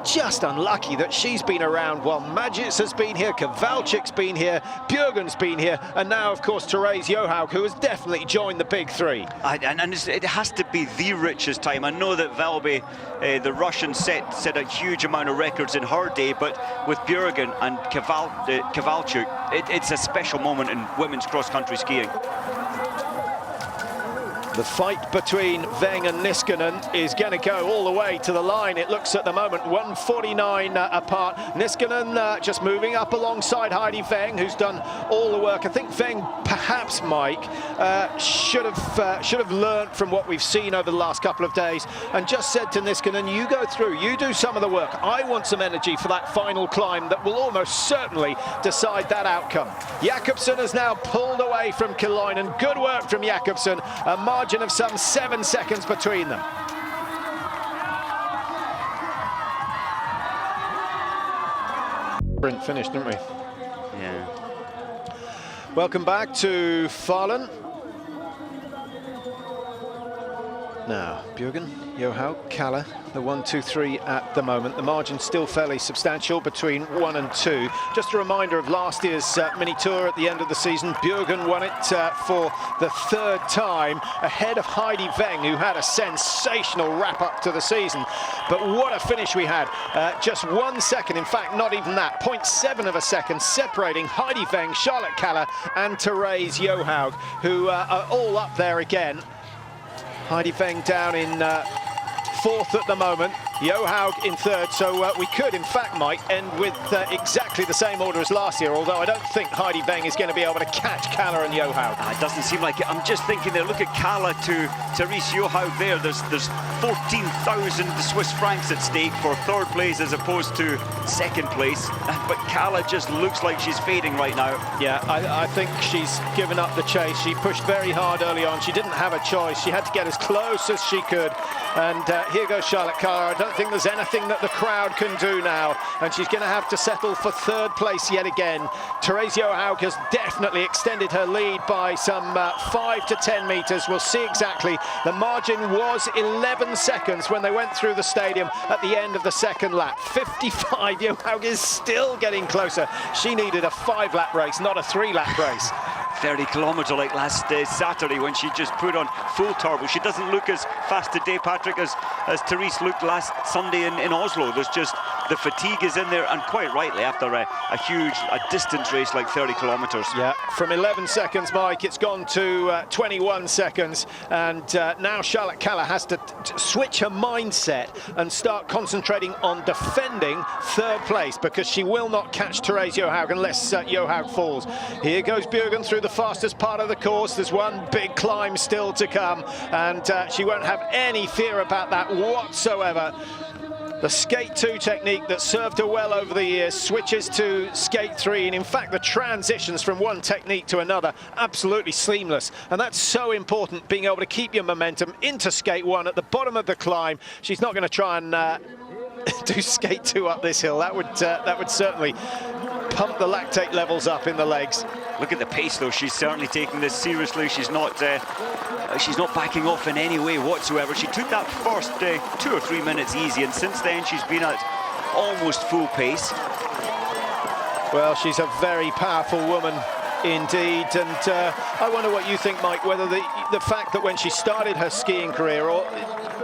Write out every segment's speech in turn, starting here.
just unlucky that she's been around while Magic has been here, Kowalczyk's been here, Bjørgen's been here, and now, of course, Therese Johaug, who has definitely joined the big three. And it has to be the richest time. I know that Valby, the Russian, set a huge amount of records in her day, but with Bjørgen and Kowalczyk, it's a special moment in women's cross-country skiing. The fight between Weng and Niskanen is going to go all the way to the line. It looks at the moment 149 apart. Niskanen just moving up alongside Heidi Weng, who's done all the work. I think Weng, perhaps, Mike, should have learnt from what we've seen over the last couple of days and just said to Niskanen, you go through, you do some of the work. I want some energy for that final climb that will almost certainly decide that outcome. Jakobsen has now pulled away from Kiloinen. Good work from Jakobsen. A margin of some 7 seconds between them. Sprint finished, didn't we? Yeah. Welcome back to Falun. Now, Bjørgen, Johaug, Kalle, the 1, 2, 3 at the moment. The margin still fairly substantial between 1 and 2. Just a reminder of last year's mini tour at the end of the season. Bjørgen won it for the 3rd time, ahead of Heidi Weng, who had a sensational wrap-up to the season. But what a finish we had. Just 1 second, in fact, not even that, 0.7 of a second, separating Heidi Weng, Charlotte Kalle and Therese Johaug, who are all up there again. Heidi Weng down in 4th at the moment, Johaug in 3rd, so we could, in fact, Mike, end with exactly the same order as last year, although I don't think Heidi Weng is going to be able to catch Kalle and Johaug. It doesn't seem like it. I'm just thinking there, look at Kalle to Therese Johaug there. There's 14,000 Swiss francs at stake for 3rd place as opposed to 2nd place, but Kalle just looks like she's fading right now. Yeah, I think she's given up the chase. She pushed very hard early on. She didn't have a choice. She had to get as close as she could, and here goes Charlotte Kalle. I don't think there's anything that the crowd can do now, and she's going to have to settle for 3rd place yet again. Therese Johaug has definitely extended her lead by some 5 to 10 meters. We'll see exactly. The margin was 11 seconds when they went through the stadium at the end of the 2nd lap. 55. Johaug is still getting closer. She needed a 5-lap race, not a 3-lap race. 30 kilometres like last Saturday when she just put on full turbo. She doesn't look as fast today, Patrick, as Therese looked last Sunday in Oslo. There's just, the fatigue is in there, and quite rightly, after a huge distance race like 30 kilometres. Yeah, from 11 seconds, Mike, it's gone to 21 seconds, and now Charlotte Kalle has to switch her mindset and start concentrating on defending 3rd place, because she will not catch Therese Johaug unless Johaug falls. Here goes Bjørgen through the fastest part of the course. There's one big climb still to come, and she won't have any fear about that whatsoever. The skate 2 technique that served her well over the years switches to skate 3, and in fact the transitions from one technique to another absolutely seamless, and that's so important, being able to keep your momentum into skate 1 at the bottom of the climb. She's not going to try and do skate 2 up this hill. That would certainly pump the lactate levels up in the legs. Look at the pace, though. She's certainly taking this seriously. She's not backing off in any way whatsoever. She took that first 2 or 3 minutes easy, and since then she's been at almost full pace. Well, she's a very powerful woman indeed, and I wonder what you think, Mike, whether the fact that when she started her skiing career, or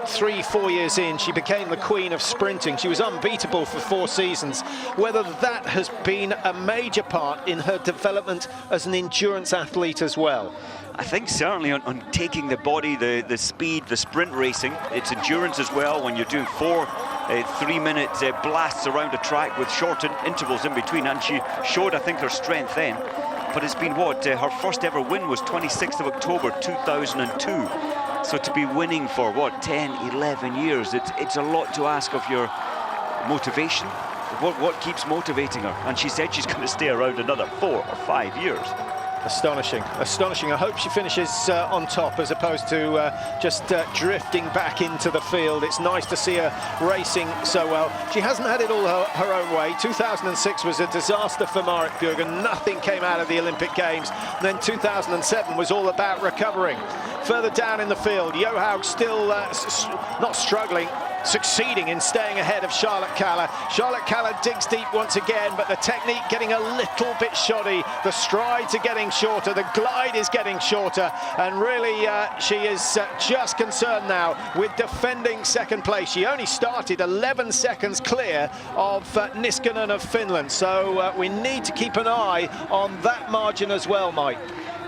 3-4 years in, she became the queen of sprinting. She was unbeatable for 4 seasons. Whether that has been a major part in her development as an endurance athlete as well. I think certainly on taking the body, the speed, the sprint racing, it's endurance as well when you're doing 4 3-minute blasts around a track with short intervals in between, and she showed, I think, her strength then. But it's been what? Her first ever win was 26th of October 2002. So to be winning for, what, 10, 11 years, it's a lot to ask of your motivation. What keeps motivating her? And she said she's going to stay around another 4 or 5 years. Astonishing, astonishing. I hope she finishes on top as opposed to just drifting back into the field. It's nice to see her racing so well. She hasn't had it all her own way. 2006 was a disaster for Marit Bjørgen. Nothing came out of the Olympic Games. And then 2007 was all about recovering. Further down in the field, Johaug still not struggling. succeeding in staying ahead of Charlotte Kalla. Charlotte Kalla digs deep once again, but the technique getting a little bit shoddy. The strides are getting shorter, the glide is getting shorter, and really she is just concerned now with defending second place. She only started 11 seconds clear of Niskanen of Finland, so we need to keep an eye on that margin as well, Mike.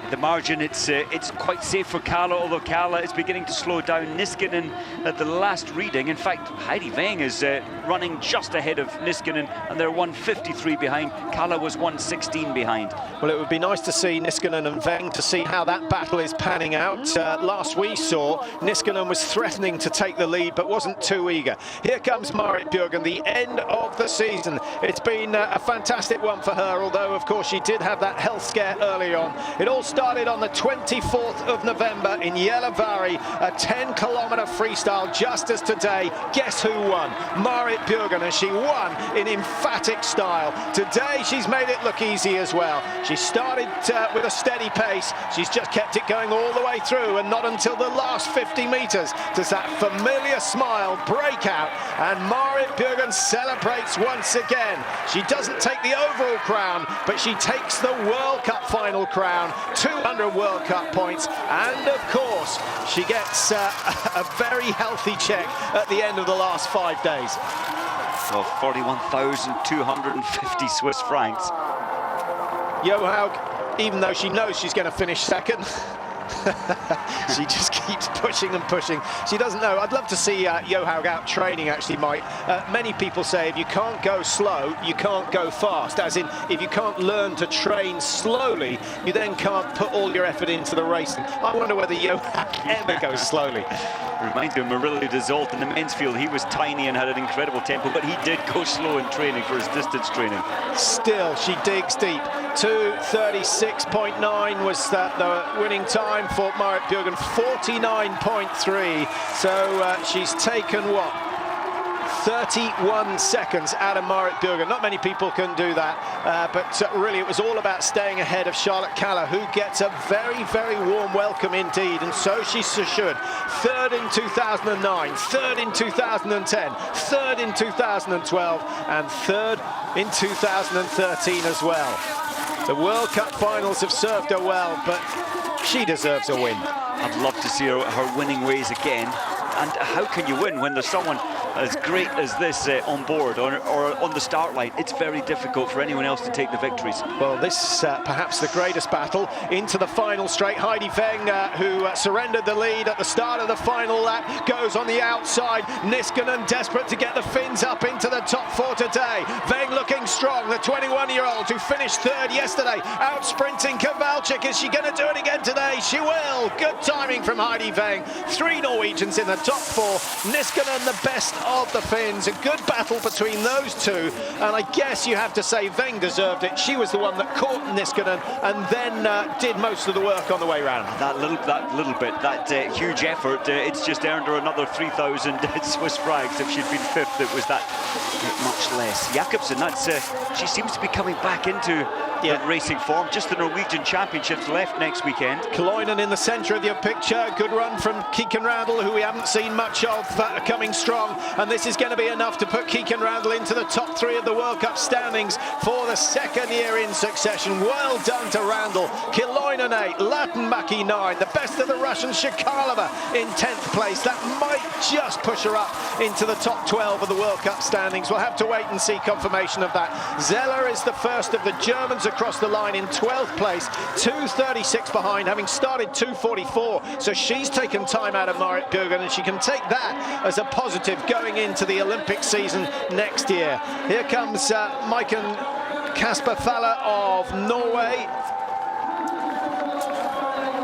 The margin, it's quite safe for Kalla, although Kalla is beginning to slow down. Niskanen at the last reading, in fact, Heidi Weng is running just ahead of Niskanen, and they're 1:53 behind. Kalla was 1:16 behind. Well, it would be nice to see Niskanen and Weng to see how that battle is panning out. Last we saw, Niskanen was threatening to take the lead, but wasn't too eager. Here comes Marit Bjørgen, the end of the season. It's been a fantastic one for her, although, of course, she did have that health scare early on. It all started on the 24th of November in Gällivare, a 10-kilometer freestyle just as today. Guess who won? Marit Bjørgen, and she won in emphatic style. Today she's made it look easy as well. She started with a steady pace. She's just kept it going all the way through, and not until the last 50 meters does that familiar smile break out, and Marit Bjørgen celebrates once again. She doesn't take the overall crown, but she takes the World Cup final crown. 200 World Cup points, and of course she gets a very healthy check at the end of the last 5 days. Well, 41,250 Swiss francs. Johaug, even though she knows she's going to finish second, she just keeps pushing and pushing. She doesn't know. I'd love to see Johaug out training, actually, Mike. Many people say if you can't go slow, you can't go fast. As in, if you can't learn to train slowly, you then can't put all your effort into the racing. I wonder whether Johaug ever goes slowly. Reminds me of Murillo de Zolt in the men's field. He was tiny and had an incredible tempo, but he did go slow in training for his distance training. Still, she digs deep. 2:36.9 was the winning time for Marit Bjørgen, 49.3. So she's taken, what, 31 seconds out of Marit Bjørgen. Not many people can do that, but really it was all about staying ahead of Charlotte Kalla, who gets a very, very warm welcome indeed, and so she should. Third in 2009, third in 2010, third in 2012, and third in 2013 as well. The World Cup finals have served her well, but she deserves a win. I'd love to see her winning ways again. And how can you win when there's someone as great as this on board or on the start line? It's very difficult for anyone else to take the victories. Well, this perhaps the greatest battle into the final straight. Heidi Weng, who surrendered the lead at the start of the final lap, goes on the outside. Niskanen desperate to get the Finns up into the top 4 today. Weng looking strong, the 21-year-old who finished third yesterday, out sprinting Kowalczyk. Is she going to do it again today? She will. Good timing from Heidi Weng. 3 Norwegians in the top 4. Niskanen the best of the Finns. A good battle between those two, and I guess you have to say Weng deserved it. She was the one that caught Niskanen and then did most of the work on the way round. That huge effort, it's just earned her another 3,000 Swiss francs. If she'd been fifth, it was that much less. Jakobsen, she seems to be coming back into racing form. Just the Norwegian Championships left next weekend. Kloinen in the centre of your picture. Good run from Kikenrandl, who we haven't seen much of, coming strong. And this is going to be enough to put Kikenrandl into the top 3 of the World Cup standings for the 2nd year in succession. Well done to Randl. Kloinen 8, Lattenbaki 9. The best of the Russians, Shakalova in 10th place. That might just push her up into the top 12 of the World Cup standings. We'll have to wait and see confirmation of that. Zeller is the first of the Germans across the line in 12th place, 2:36 behind, having started 2:44. So she's taken time out of Marit Bjørgen, and she can take that as a positive going into the Olympic season next year. Here comes Maiken Kasper Faller of Norway.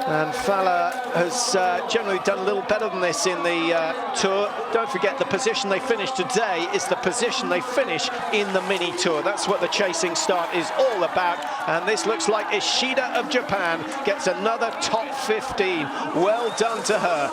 And Faller has generally done a little better than this in the Tour. Don't forget, the position they finished today is the position they finish in the mini Tour. That's what the chasing start is all about. And this looks like Ishida of Japan gets another top 15. Well done to her.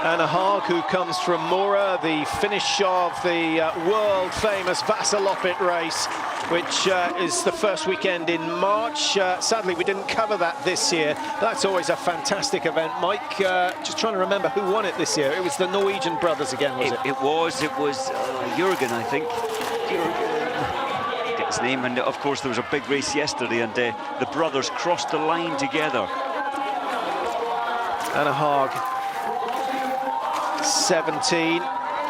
Anna Haag, who comes from Mora, the finish of the world-famous Vasaloppet race, which is the first weekend in March. Sadly, we didn't cover that this year. That's always a fantastic event. Mike, just trying to remember who won it this year. It was the Norwegian brothers again, was it? It was Jürgen, I think. Jürgen, get his name. And of course, there was a big race yesterday, and the brothers crossed the line together. Anna Haag, 17.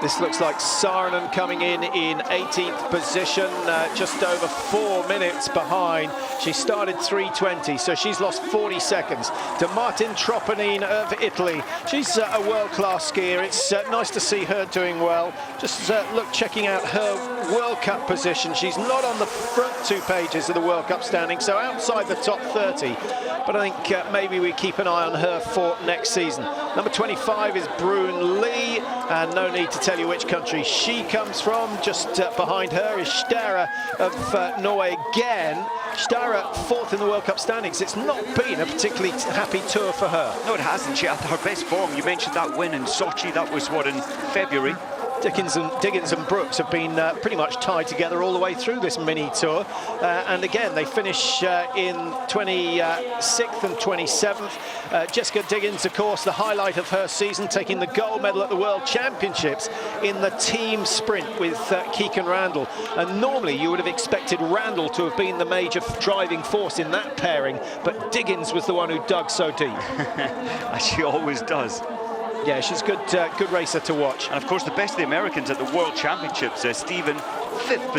This looks like Saarinen coming in 18th position, just over 4 minutes behind. She started 3:20, so she's lost 40 seconds to Martin Troppanin of Italy. She's a world-class skier. It's nice to see her doing well. Just checking out her World Cup position. She's not on the front 2 pages of the World Cup standing, so outside the top 30. But I think maybe we keep an eye on her for next season. Number 25 is BRUN-LIE, and no need to tell you which country she comes from. Just behind her is Stara of Norway again. Stara 4th in the World Cup standings. It's not been a particularly happy tour for her. No, it hasn't. She had her best form. You mentioned that win in Sochi. That was, what, in February? Diggins and Brooks have been pretty much tied together all the way through this mini tour, and again they finish in 26th and 27th. Jessica Diggins, of course, the highlight of her season, taking the gold medal at the World Championships in the team sprint with Keegan Randall. And normally you would have expected Randall to have been the major driving force in that pairing, but Diggins was the one who dug so deep. As she always does. Yeah, she's good racer to watch. And of course, the best of the Americans at the World Championships, Stephen, 5th position.